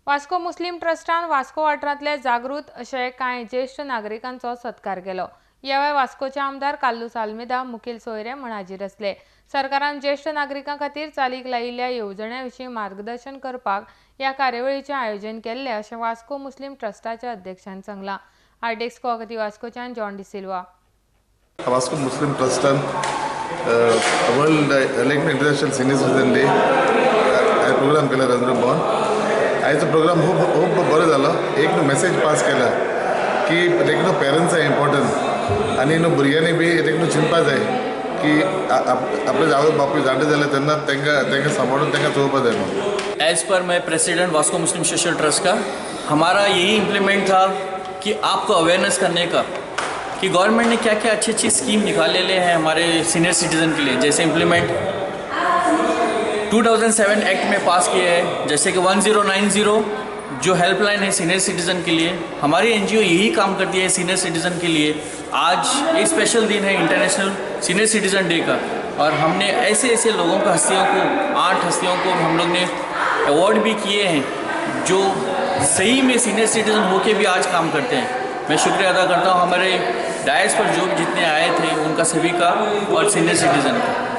Vasco Muslim ट्रस्टान Vasco वाठारांतले जागृत अशे कांय ज्येष्ठ नागरिकांचो सत्कार केलो। ह्या वेळार वास्कोचे आमदार काल्लूस आल्मेदा, मुखेल सोयरे म्हण हाजीर आसले। सरकारान ज्येष्ठ नागरिकां खातीर चालीक लायिल्ल्या येवजण्यां विशीं मार्गदर्शन करपाक ह्या कार्यावळीचें आयोजन केल्लें अशें वास्को मुस्लिम ट्रस्टाच्या अध्यक्षान सांगलां। आर्टेक्स कोवकती वास्कोच्यान जॉन डिसिल्वा। वास्को मुस्लिम ट्रस्टान world international senior citizen day programme केला रवींद्र भवन। आयचो प्रोग्राम खूब बरो जालो। एक मेसेज पास केला की तेका पेरंट्स आर इम्पॉर्टंट आनी भुरग्यांनी बी तेका चिंतपा जाय की आपले आवय बापूय जाणटे जाले तेन्ना तेंकां सांबाळून तेंकां चलोवपा जाय म्हणून। एज पर मैं प्रेसिडेंट वास्को मुस्लिम सोशल ट्रस्ट का, हमारा यही इम्प्लीमेंट था कि आपको अवेयरनेस करने का कि गवर्नमेंट ने क्या क्या अच्छी स्कीम निकाले हैं हमारे सीनियर सिटीज़न के लिए। जैसे इम्प्लीमेंट 2007 एक्ट में पास किया है, जैसे कि 1090 जो हेल्पलाइन है सीनियर सिटीज़न के लिए। हमारी एनजीओ यही काम करती है सीनियर सिटीज़न के लिए। आज एक स्पेशल दिन है इंटरनेशनल सीनियर सिटीज़न डे का, और हमने ऐसे लोगों को 8 हस्तियों को हम लोग ने अवार्ड भी किए हैं जो सही में सीनियर सिटीज़न होके भी आज काम करते हैं। मैं शुक्रिया अदा करता हूँ हमारे डायस पर जो जितने आए थे उनका सभी का और सीनियर सिटीज़न का।